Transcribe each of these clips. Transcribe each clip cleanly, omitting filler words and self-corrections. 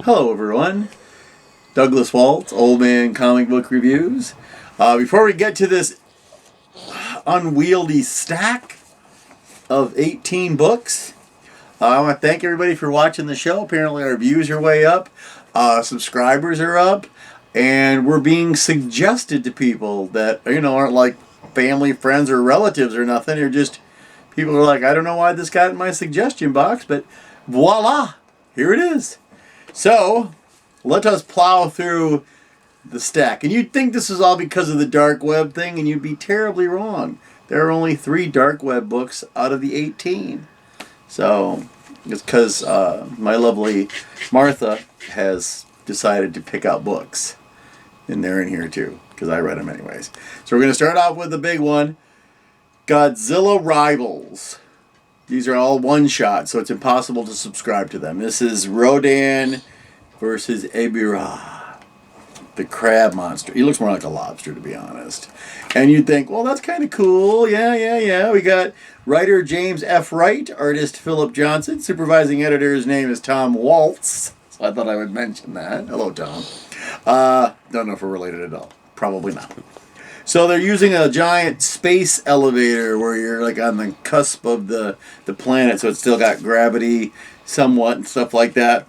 Hello, everyone. Douglas Waltz, Old Man Comic Book Reviews. Before we get to this unwieldy stack of 18 books, I want to thank everybody for watching the show. Apparently, our views are way up, subscribers are up, and we're being suggested to people that aren't like family, friends, or relatives or nothing. They're just people who are like, I don't know why this got in my suggestion box, but voila, here it is. So, let us plow through the stack. And you'd think this is all because of the dark web thing, and you'd be terribly wrong. There are only 3 dark web books out of the 18. So, it's because my lovely Martha has decided to pick out books. And they're in here too, because I read them anyways. So we're going to start off with the big one, Godzilla Rivals. These are all one-shots, so it's impossible to subscribe to them. This is Rodan versus Ebirah, the crab monster. He looks more like a lobster, to be honest. And you'd think, well, that's kind of cool. Yeah. We got writer James F. Wright, artist Philip Johnson, supervising editor's name is Tom Waltz. So I thought I would mention that. Hello, Tom. Don't know if we're related at all. Probably not. So they're using a giant space elevator where you're like on the cusp of the planet, so it's still got gravity somewhat and stuff like that.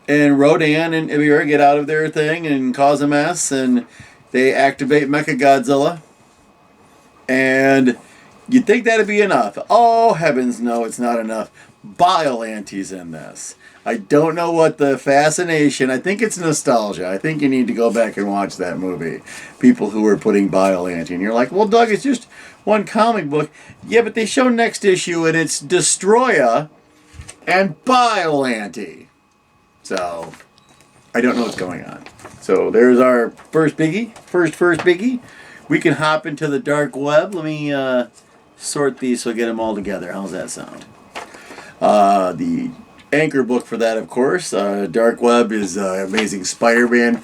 And Rodan and Ebirah get out of their thing and cause a mess, and they activate Mechagodzilla. And you'd think that'd be enough. Oh, heavens, no, it's not enough. Biolante's in this. I don't know what the fascination, I think it's nostalgia. I think you need to go back and watch that movie. People who are putting Biolante. And you're like, well, Doug, it's just one comic book. Yeah, but they show next issue and it's Destroya and Biolante. So, I don't know what's going on. So, there's our first biggie. First biggie. We can hop into the dark web. Let me sort these so I get them all together. How's that sound? The anchor book for that, of course. Dark Web is Amazing Spider-Man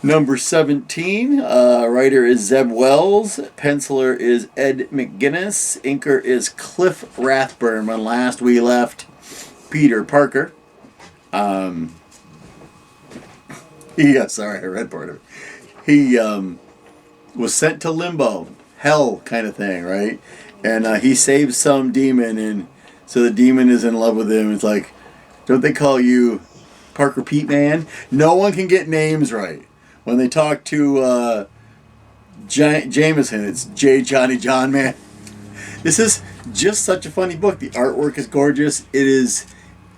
number 17. Writer is Zeb Wells. Penciler is Ed McGuinness. Inker is Cliff Rathburn. When last we left Peter Parker. Sorry, I read part of it. He was sent to limbo, hell kind of thing, right? And he saves some demon, and so the demon is in love with him. It's like, don't they call you Parker Pete Man? No one can get names right. When they talk to Jameson, it's J. Johnny John Man. This is just such a funny book. The artwork is gorgeous. It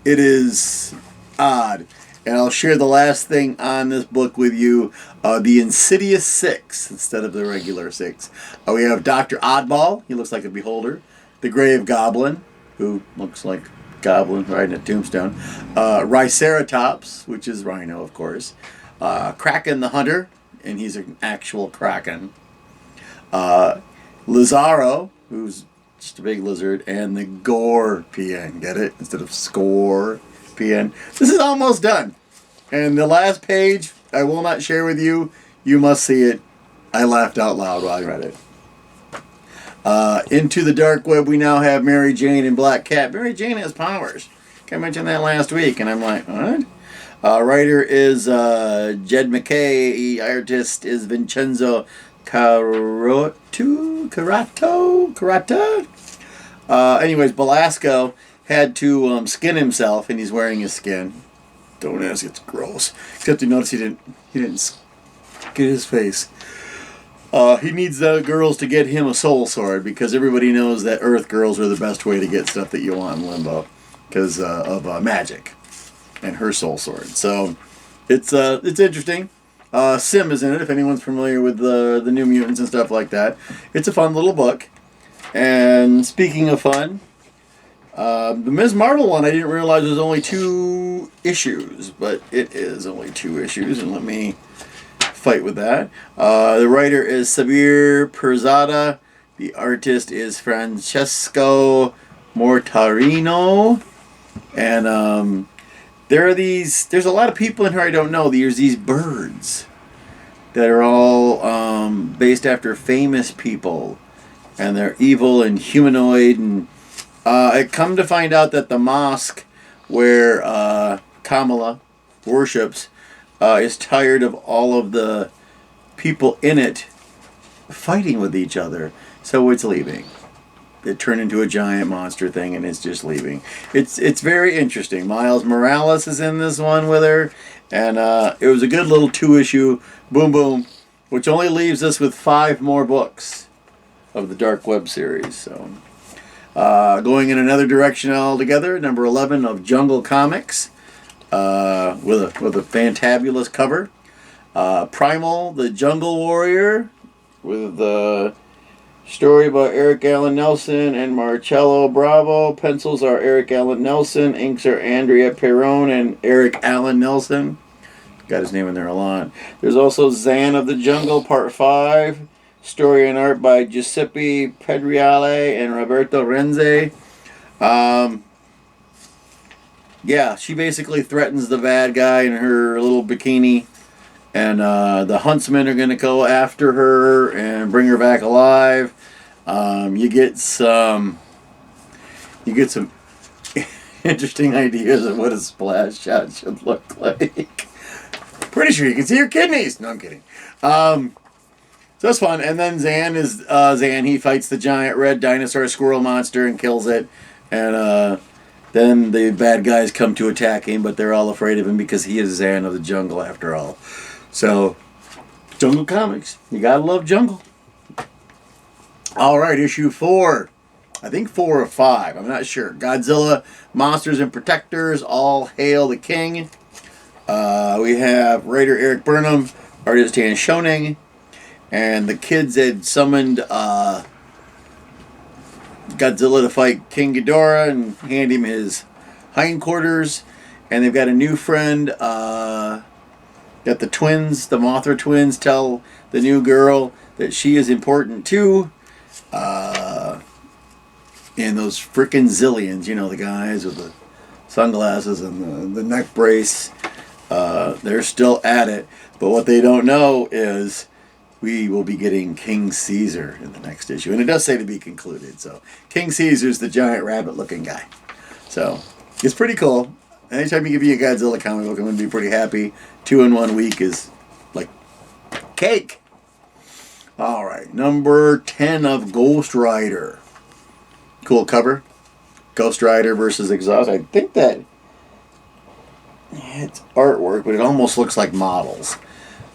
is odd. And I'll share the last thing on this book with you. The Insidious 6 instead of the regular 6. We have Dr. Oddball. He looks like a beholder. The Grave Goblin, who looks like Goblin riding a tombstone. Triceratops, which is Rhino, of course. Kraken the Hunter, and he's an actual Kraken. Lizarro, who's just a big lizard, and the Gorpion. Get it? Instead of Scorpion. This is almost done. And the last page, I will not share with you. You must see it. I laughed out loud while I read it. Into the dark web, we now have Mary Jane and Black Cat. Mary Jane has powers. I mentioned that last week, and I'm like, what? Writer is Jed McKay. Artist is Vincenzo Carata. Anyways, Belasco had to skin himself, and he's wearing his skin. Don't ask, it's gross. Except you notice he didn't get his face. He needs the girls to get him a soul sword because everybody knows that Earth girls are the best way to get stuff that you want in Limbo because of magic and her soul sword. So it's interesting. Sim is in it if anyone's familiar with the New Mutants and stuff like that. It's a fun little book. And speaking of fun, the Ms. Marvel one I didn't realize was only 2 issues, but it is only 2 issues, and let me fight with that. The writer is Sabir Perzada. The artist is Francesco Mortarino. And there's a lot of people in here I don't know. There's these birds that are all based after famous people. And they're evil and humanoid. And I come to find out that the mosque where Kamala worships is tired of all of the people in it fighting with each other, so it's leaving. It turned into a giant monster thing, and it's just leaving. It's very interesting. Miles Morales is in this one with her, and it was a good little 2-issue boom boom, which only leaves us with 5 more books of the Dark Web series. So, going in another direction altogether, number 11 of Jungle Comics, with a fantabulous cover. Primal, the Jungle Warrior, with the story by Eric Allen Nelson and Marcello Bravo. Pencils are Eric Allen Nelson. Inks are Andrea Perron and Eric Allen Nelson. Got his name in there a lot. There's also Zan of the Jungle, Part 5. Story and art by Giuseppe Pedriale and Roberto Renzi. Yeah, she basically threatens the bad guy in her little bikini. And the huntsmen are going to go after her and bring her back alive. You get some interesting ideas of what a splash shot should look like. Pretty sure you can see her kidneys. No, I'm kidding. So that's fun. And then Zan is Zan. He fights the giant red dinosaur squirrel monster and kills it. And then the bad guys come to attack him, but they're all afraid of him because he is Zan of the jungle after all. So, Jungle Comics. You gotta love Jungle. Alright, issue 4. I think 4 or 5. I'm not sure. Godzilla, Monsters and Protectors, All Hail the King. We have writer Eric Burnham, artist Dan Schoening. And the kids had summoned Godzilla to fight King Ghidorah and hand him his hindquarters. And they've got a new friend, got the twins, the Mothra twins, tell the new girl that she is important too. And those frickin' zillions, you know, the guys with the sunglasses and the neck brace, they're still at it. But what they don't know is we will be getting King Caesar in the next issue. And it does say to be concluded. So King Caesar's the giant rabbit-looking guy. So it's pretty cool. Anytime you give me a Godzilla comic book, I'm going to be pretty happy. 2 in 1 week is like cake. All right, number 10 of Ghost Rider. Cool cover. Ghost Rider versus Exhaust. I think that it's artwork, but it almost looks like models.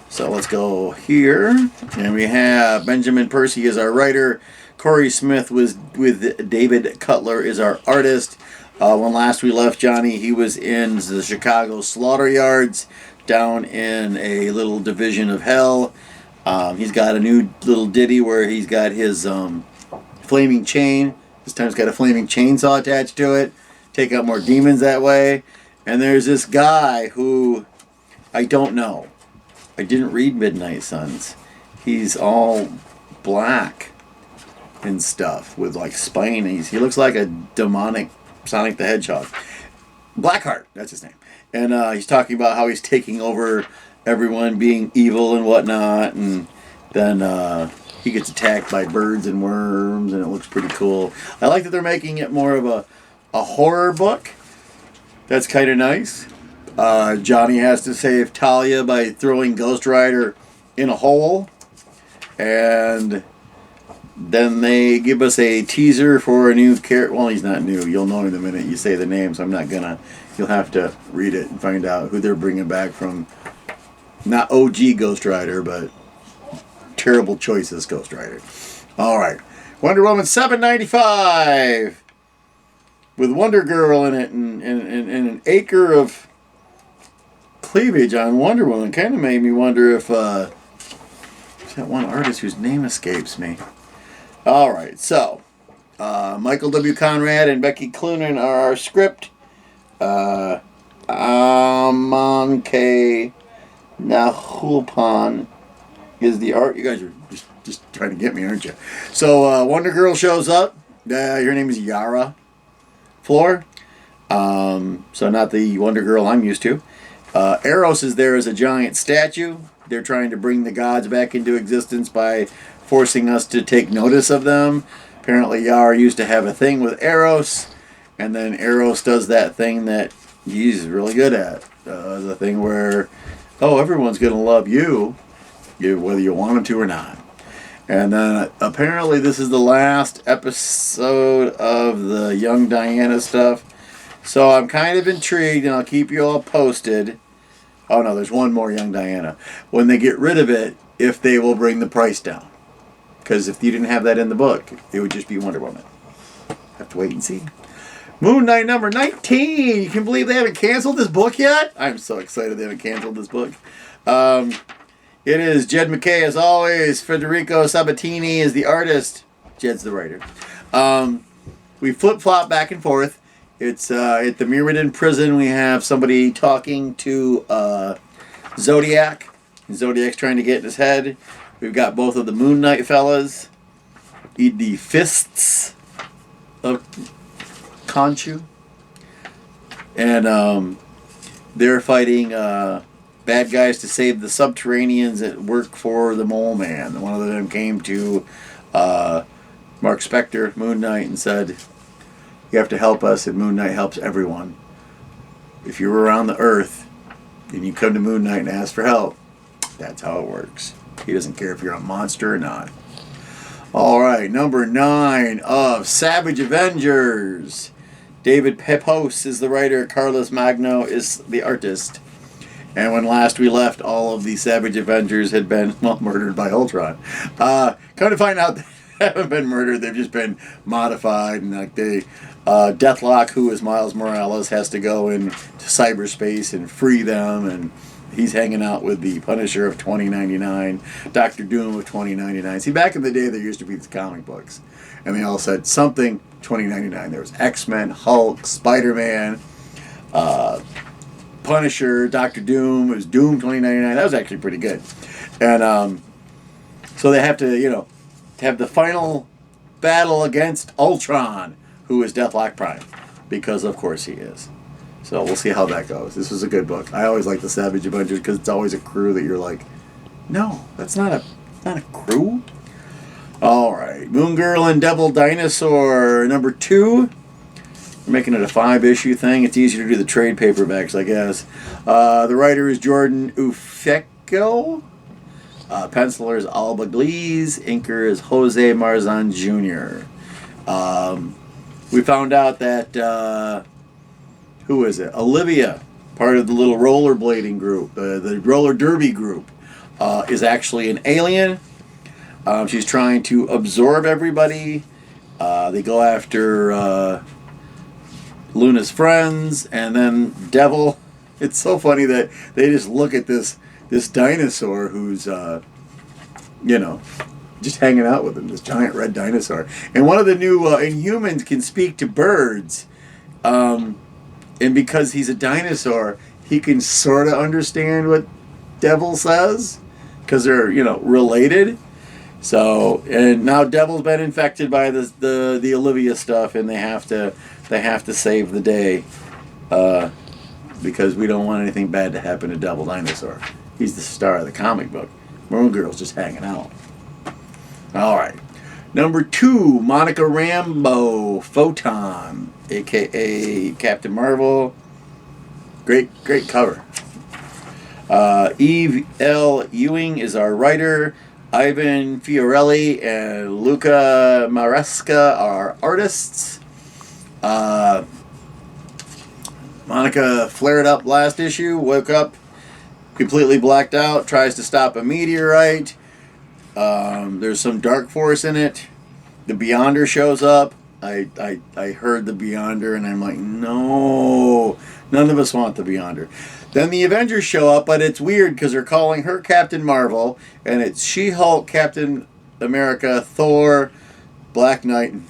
So let's go here. And we have Benjamin Percy as our writer. Corey Smith was with David Cutler is our artist. When last we left Johnny, he was in the Chicago Slaughter Yards down in a little division of hell. He's got a new little ditty where he's got his flaming chain. This time he's got a flaming chainsaw attached to it. Take out more demons that way. And there's this guy who I don't know. I didn't read Midnight Suns. He's all black and stuff with like spines. He looks like a demonic Sonic the Hedgehog. Blackheart, that's his name. And he's talking about how he's taking over everyone being evil and whatnot. And then he gets attacked by birds and worms, and it looks pretty cool. I like that they're making it more of a horror book. That's kind of nice. Johnny has to save Talia by throwing Ghost Rider in a hole. And then they give us a teaser for a new character. Well, he's not new. You'll know in a minute you say the name, so I'm not going to. You'll have to read it and find out who they're bringing back from. Not OG Ghost Rider, but Terrible Choices Ghost Rider. All right. Wonder Woman 795 with Wonder Girl in it and an acre of cleavage on Wonder Woman. Kind of made me wonder if there's that one artist whose name escapes me. All right, so Michael W. Conrad and Becky Cloonan are our script. Aman K. Nahupan is the art. You guys are just trying to get me, aren't you? So Wonder Girl shows up. Her name is Yara Floor. So not the Wonder Girl I'm used to. Eros is there as a giant statue. They're trying to bring the gods back into existence by forcing us to take notice of them. Apparently Yara used to have a thing with Eros, and then Eros does that thing that he's really good at. The thing where, oh, everyone's going to love you, whether you want them to or not. And then apparently this is the last episode of the Young Diana stuff. So I'm kind of intrigued, and I'll keep you all posted. Oh no, there's one more Young Diana. When they get rid of it, if they will bring the price down. Because if you didn't have that in the book, it would just be Wonder Woman. Have to wait and see. Moon Knight number 19. You can believe they haven't canceled this book yet? I'm so excited they haven't canceled this book. It is Jed MacKay as always. Federico Sabatini is the artist. Jed's the writer. We flip-flop back and forth. It's at the Mirrodin prison. We have somebody talking to Zodiac. Zodiac's trying to get in his head. We've got both of the Moon Knight fellas. The fists of Khonshu. And they're fighting bad guys to save the subterraneans that work for the Mole Man. One of them came to Mark Spector, Moon Knight, and said, you have to help us, and Moon Knight helps everyone. If you're around the Earth, and you come to Moon Knight and ask for help, that's how it works. He doesn't care if you're a monster or not. All right, number 9 of Savage Avengers. David Pepose is the writer. Carlos Magno is the artist. And when last we left, all of the Savage Avengers had been, murdered by Ultron. Come to find out, they haven't been murdered. They've just been modified. And like Deathlock, who is Miles Morales, has to go into cyberspace and free them. And he's hanging out with the Punisher of 2099, Doctor Doom of 2099. See, back in the day, there used to be these comic books. And they all said something 2099. There was X-Men, Hulk, Spider-Man, Punisher, Doctor Doom. It was Doom 2099. That was actually pretty good. And so they have to, have the final battle against Ultron, who is Deathlock Prime. Because, of course, he is. So we'll see how that goes. This was a good book. I always like the Savage Avengers because it's always a crew that you're like, no, that's not a crew. All right, Moon Girl and Devil Dinosaur number 2. We're making it a 5-issue thing. It's easier to do the trade paperbacks, I guess. The writer is Jordan Ufeko. Penciler is Alba Glees. Inker is Jose Marzan Jr. We found out that who is it? Olivia, part of the little rollerblading group, the roller derby group, is actually an alien. She's trying to absorb everybody. They go after Luna's friends, and then Devil. It's so funny that they just look at this dinosaur who's, just hanging out with him, this giant red dinosaur. And one of the new Inhumans can speak to birds. And because he's a dinosaur, he can sort of understand what Devil says, because they're, related. So, and now Devil's been infected by the Olivia stuff, and they have to save the day, because we don't want anything bad to happen to Devil Dinosaur. He's the star of the comic book. Moon Girl's just hanging out. All right. Number 2, Monica Rambeau, Photon, a.k.a. Captain Marvel. Great cover. Eve L. Ewing is our writer. Ivan Fiorelli and Luca Maresca are artists. Monica flared up last issue, woke up completely blacked out, tries to stop a meteorite. There's some dark force in it. The Beyonder shows up. I heard the Beyonder, and I'm like, no, none of us want the Beyonder. Then the Avengers show up, but it's weird because they're calling her Captain Marvel, and it's She-Hulk, Captain America, Thor, Black Knight, and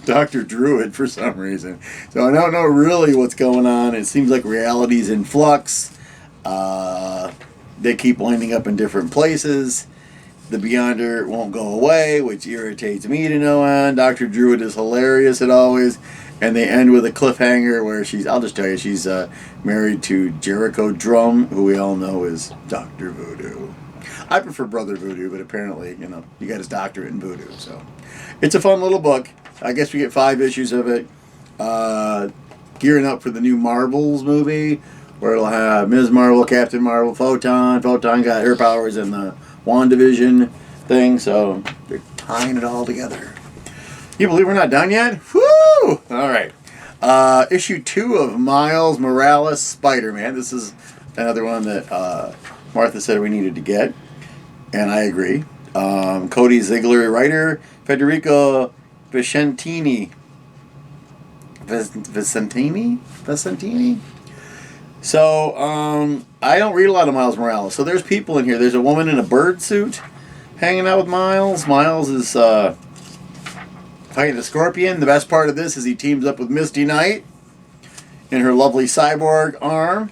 Dr. Druid for some reason. So I don't know really what's going on. It seems like reality's in flux. They keep winding up in different places. The Beyonder won't go away, which irritates me to no end. Dr. Druid is hilarious as always. And they end with a cliffhanger where I'll just tell you, she's married to Jericho Drum, who we all know is Dr. Voodoo. I prefer Brother Voodoo, but apparently, you got his doctorate in voodoo. So it's a fun little book. I guess we get 5 issues of it. gearing up for the new Marvels movie, where it'll have Ms. Marvel, Captain Marvel, Photon. Photon got her powers in the WandaVision thing, so they're tying it all together. You believe we're not done yet? Woo! All right. Issue 2 of Miles Morales Spider-Man. This is another one that Martha said we needed to get, and I agree. Cody Ziegler, writer, Federico Vicentini. Vicentini? So, I don't read a lot of Miles Morales. So there's people in here. There's a woman in a bird suit hanging out with Miles. Miles is fighting the Scorpion. The best part of this is he teams up with Misty Knight in her lovely cyborg arm.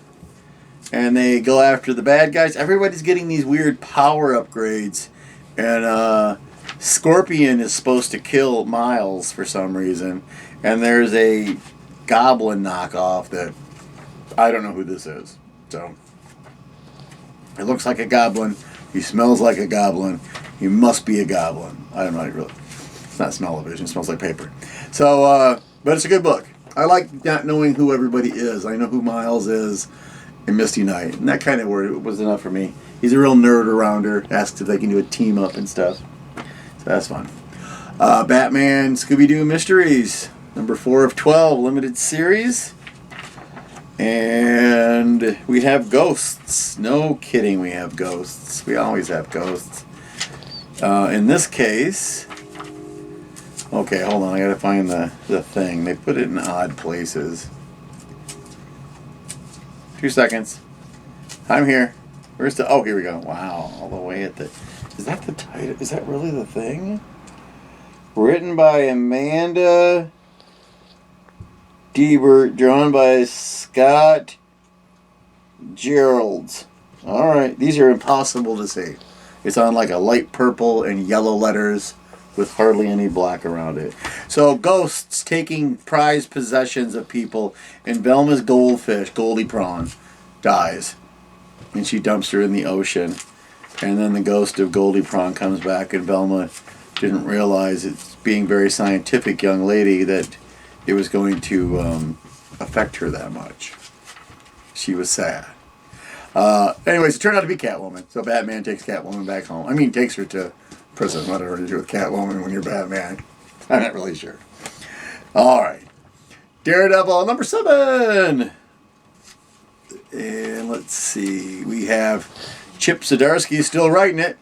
And they go after the bad guys. Everybody's getting these weird power upgrades. And Scorpion is supposed to kill Miles for some reason. And there's a goblin knockoff that I don't know who this is. So it looks like a goblin. He smells like a goblin. He must be a goblin. I don't know really. It's not smell-o-vision. It smells like paper. So, but it's a good book. I like not knowing who everybody is. I know who Miles is and Misty Knight. And that kind of word was enough for me. He's a real nerd around her. Asks if they can do a team up and stuff. So that's fun. Batman Scooby-Doo Mysteries. Number 4 of 12. Limited series. And we have ghosts. No kidding, we have ghosts. We always have ghosts. In this case... Okay, hold on. I gotta find the thing. They put it in odd places. 2 seconds. I'm here. Where's the... Oh, here we go. Wow. All the way at the... Is that the title? Is that really the thing? Written by Amanda Deibert. Drawn by Scott Geralds. Alright. These are impossible to see. It's on like a light purple and yellow letters with hardly any black around it. So, ghosts taking prized possessions of people, and Velma's goldfish, Goldie Prawn, dies. And she dumps her in the ocean. And then the ghost of Goldie Prawn comes back, and Velma didn't realize, it's being very scientific young lady, that it was going to affect her that much. She was sad. Anyways, it turned out to be Catwoman. So Batman takes Catwoman back home. I mean, takes her to prison, whatever to do with Catwoman when you're Batman. I'm not really sure. Alright. Daredevil, number 7. And let's see. We have Chip Zdarsky still writing it.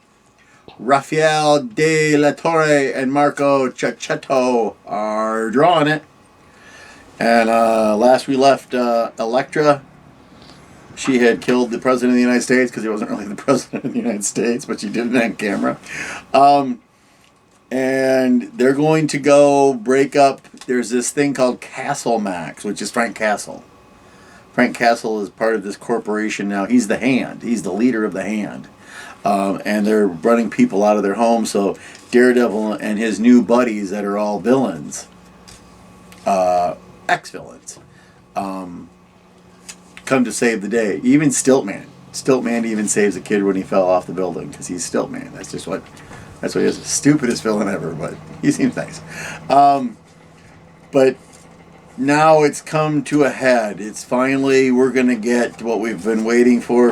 Rafael de la Torre and Marco Checchetto are drawing it. And last we left Elektra. She had killed the President of the United States because he wasn't really the President of the United States, but she did it on camera. And they're going to go break up. There's this thing called Castle Max, which is Frank Castle. Frank Castle is part of this corporation now. He's the Hand. He's the leader of the Hand. And they're running people out of their homes. So Daredevil and his new buddies that are all villains, ex-villains, come to save the day. Even Stiltman. Stiltman even saves a kid when he fell off the building because he's Stiltman. That's what he is. The stupidest villain ever, but he seems nice. But now it's come to a head. It's finally, we're going to get what we've been waiting for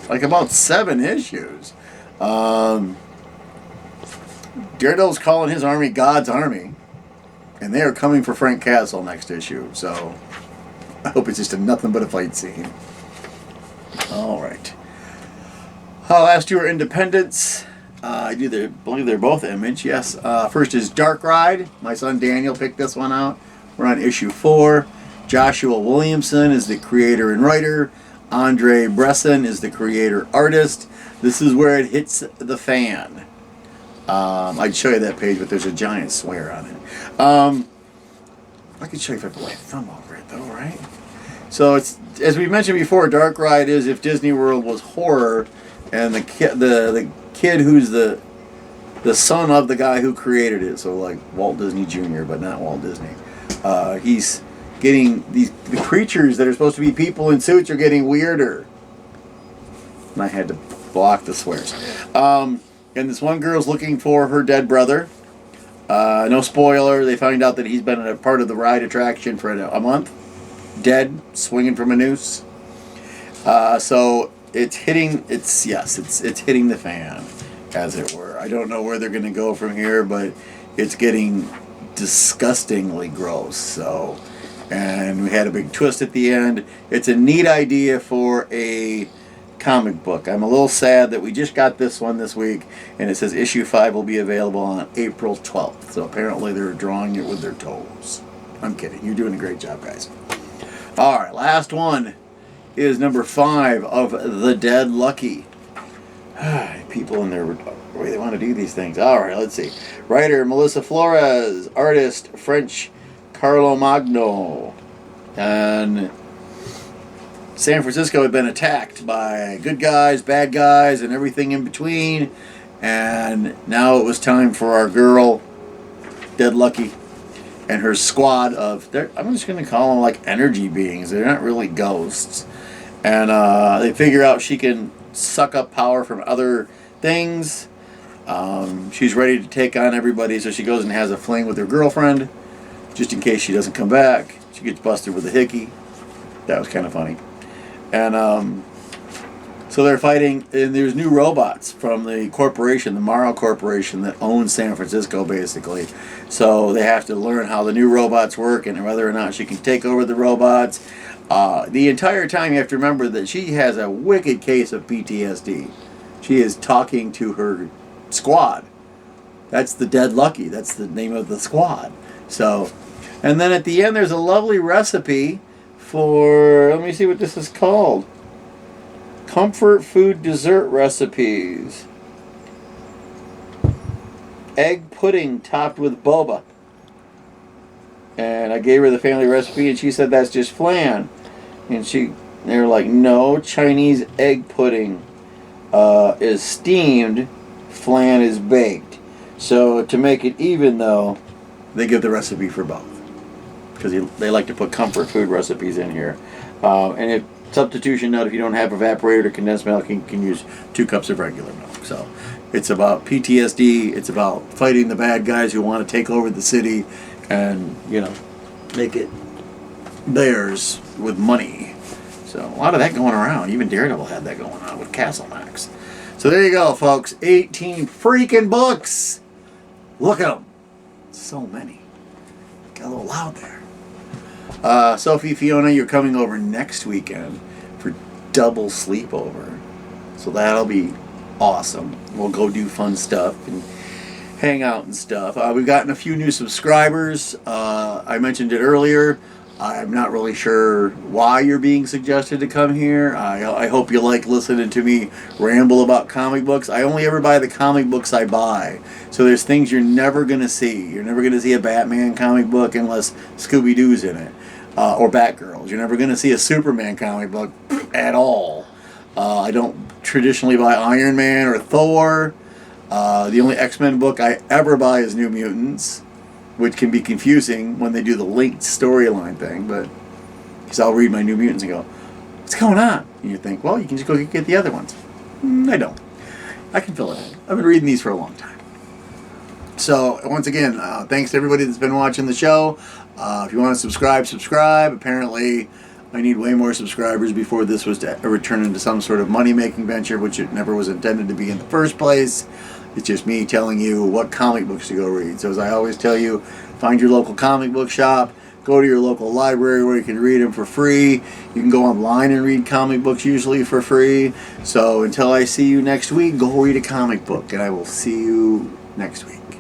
like about 7 issues. Daredevil's calling his army God's army. And they are coming for Frank Castle next issue. So I hope it's just nothing but a fight scene. Alright. Last 2 are Independents. I believe they're both Image. Yes. First is Dark Ride. My son Daniel picked this one out. We're on issue 4. Joshua Williamson is the creator and writer. Andre Bresson is the creator-artist. This is where it hits the fan. I'd show you that page, but there's a giant swear on it. I could show you if I put my thumb over it, though, right? So, it's, as we mentioned before, Dark Ride is if Disney World was horror, and the kid who's the son of the guy who created it, so like Walt Disney Jr., but not Walt Disney. He's getting the creatures that are supposed to be people in suits are getting weirder. And I had to block the swears. And this one girl's looking for her dead brother. No spoiler, they find out that he's been a part of the ride attraction for a month. dead, swinging from a noose. So it's hitting the fan, as it were. I don't know where they're going to go from here, but it's getting disgustingly gross. So, and we had a big twist at the end. It's a neat idea for a comic book. I'm a little sad that we just got this one this week, and it says issue 5 will be available on April 12th. So apparently they're drawing it with their toes. I'm kidding. You're doing a great job, guys. All right, last one is number 5 of The Dead Lucky. People in their way they want to do these things. All right, let's see. Writer Melissa Flores, artist French Carlo Magno, and San Francisco had been attacked by good guys, bad guys, and everything in between. And now it was time for our girl, Dead Lucky, and her squad of, I'm just going to call them like energy beings. They're not really ghosts. And they figure out she can suck up power from other things. She's ready to take on everybody, so she goes and has a fling with her girlfriend, just in case she doesn't come back. She gets busted with a hickey. That was kind of funny. And so they're fighting, and there's new robots from the corporation, the Morrow Corporation, that owns San Francisco, basically. So they have to learn how the new robots work and whether or not she can take over the robots. The entire time you have to remember that she has a wicked case of PTSD. She is talking to her squad. That's the Dead Lucky. That's the name of the squad. So, and then at the end there's a lovely recipe for, let me see what this is called. Comfort food dessert recipes. Egg pudding topped with boba. And I gave her the family recipe and she said that's just flan. And they were like, no, Chinese egg pudding is steamed, flan is baked. So to make it even though, they give the recipe for both. Because they like to put comfort food recipes in here. And if substitution note, if you don't have evaporated or condensed milk, you can use 2 cups of regular milk. So it's about PTSD. It's about fighting the bad guys who want to take over the city and, make it theirs with money. So a lot of that going around. Even Daredevil had that going on with Castle Max. So there you go, folks. 18 freaking books. Look at them. So many. Got a little loud there. Sophie, Fiona, you're coming over next weekend for double sleepover. So that'll be awesome. We'll go do fun stuff and hang out and stuff. We've gotten a few new subscribers. I mentioned it earlier. I'm not really sure why you're being suggested to come here. I hope you like listening to me ramble about comic books. I only ever buy the comic books I buy. So there's things you're never going to see. You're never going to see a Batman comic book unless Scooby-Doo's in it. Or Batgirls. You're never going to see a Superman comic book at all. I don't traditionally buy Iron Man or Thor. The only X-Men book I ever buy is New Mutants, which can be confusing when they do the linked storyline thing, but because I'll read my New Mutants and go, what's going on? And you think, well, you can just go get the other ones. I don't. I can fill it in. I've been reading these for a long time. So, once again, thanks to everybody that's been watching the show. If you want to subscribe. Apparently, I need way more subscribers before this was to return into some sort of money-making venture, which it never was intended to be in the first place. It's just me telling you what comic books to go read. So as I always tell you, find your local comic book shop, go to your local library where you can read them for free. You can go online and read comic books usually for free. So until I see you next week, go read a comic book, and I will see you next week.